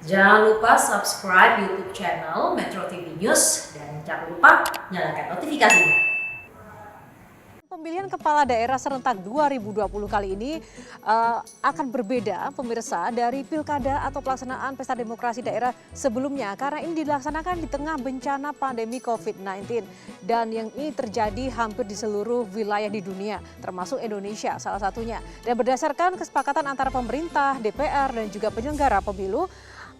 Jangan lupa subscribe YouTube channel Metro TV News dan jangan lupa nyalakan notifikasinya. Pemilihan kepala daerah serentak 2020 kali ini akan berbeda pemirsa dari pilkada atau pelaksanaan pesta demokrasi daerah sebelumnya karena ini dilaksanakan di tengah bencana pandemi COVID-19 dan yang ini terjadi hampir di seluruh wilayah di dunia termasuk Indonesia salah satunya. Dan berdasarkan kesepakatan antara pemerintah, DPR dan juga penyelenggara pemilu,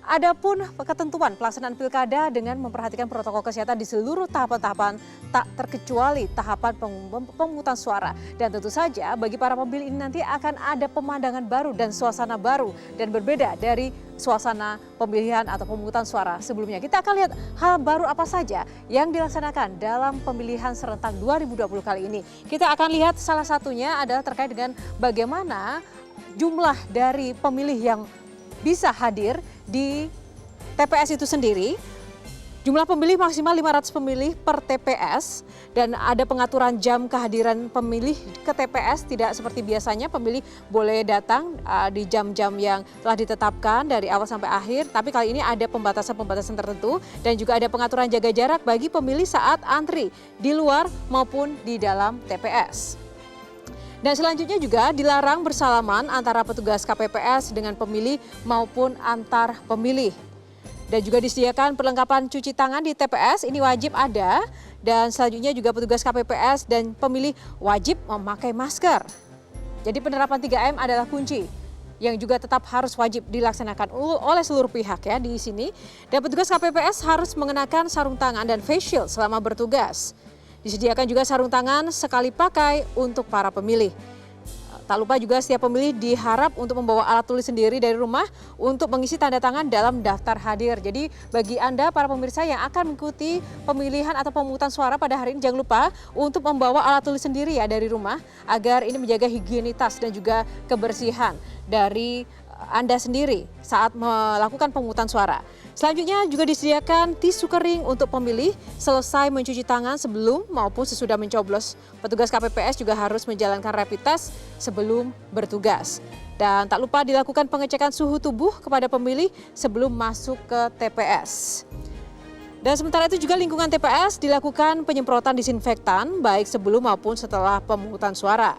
adapun ketentuan pelaksanaan pilkada dengan memperhatikan protokol kesehatan di seluruh tahapan-tahapan tak terkecuali tahapan pemungutan suara. Dan tentu saja bagi para pemilih ini nanti akan ada pemandangan baru dan suasana baru dan berbeda dari suasana pemilihan atau pemungutan suara sebelumnya. Kita akan lihat hal baru apa saja yang dilaksanakan dalam pemilihan serentak 2020 kali ini. Kita akan lihat salah satunya adalah terkait dengan bagaimana jumlah dari pemilih yang bisa hadir di TPS itu sendiri. Jumlah pemilih maksimal 500 pemilih per TPS dan ada pengaturan jam kehadiran pemilih ke TPS, tidak seperti biasanya pemilih boleh datang di jam-jam yang telah ditetapkan dari awal sampai akhir, tapi kali ini ada pembatasan-pembatasan tertentu dan juga ada pengaturan jaga jarak bagi pemilih saat antri di luar maupun di dalam TPS. Dan selanjutnya juga dilarang bersalaman antara petugas KPPS dengan pemilih maupun antar pemilih. Dan juga disediakan perlengkapan cuci tangan di TPS, ini wajib ada. Dan selanjutnya juga petugas KPPS dan pemilih wajib memakai masker. Jadi penerapan 3M adalah kunci yang juga tetap harus wajib dilaksanakan oleh seluruh pihak ya di sini. Dan petugas KPPS harus mengenakan sarung tangan dan face shield selama bertugas. Disediakan juga sarung tangan sekali pakai untuk para pemilih. Tak lupa juga setiap pemilih diharap untuk membawa alat tulis sendiri dari rumah untuk mengisi tanda tangan dalam daftar hadir. Jadi bagi Anda para pemirsa yang akan mengikuti pemilihan atau pemungutan suara pada hari ini, jangan lupa untuk membawa alat tulis sendiri ya dari rumah agar ini menjaga higienitas dan juga kebersihan dari Anda sendiri saat melakukan pemungutan suara. Selanjutnya juga disediakan tisu kering untuk pemilih selesai mencuci tangan sebelum maupun sesudah mencoblos. Petugas KPPS juga harus menjalankan rapid test sebelum bertugas. Dan tak lupa dilakukan pengecekan suhu tubuh kepada pemilih sebelum masuk ke TPS. Dan sementara itu juga lingkungan TPS dilakukan penyemprotan disinfektan baik sebelum maupun setelah pemungutan suara.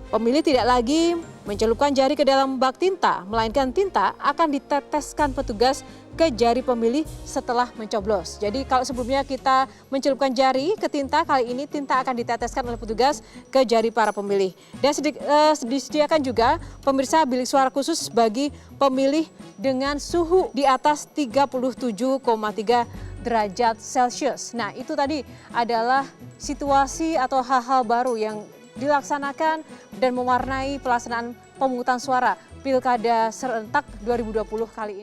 Pemilih tidak lagi mencelupkan jari ke dalam bak tinta, melainkan tinta akan diteteskan petugas ke jari pemilih setelah mencoblos. Jadi kalau sebelumnya kita mencelupkan jari ke tinta, kali ini tinta akan diteteskan oleh petugas ke jari para pemilih. Dan disediakan juga pemirsa bilik suara khusus bagi pemilih dengan suhu di atas 37,3 derajat Celcius. Nah itu tadi adalah situasi atau hal-hal baru yang dilaksanakan dan mewarnai pelaksanaan pemungutan suara Pilkada serentak 2020 kali ini.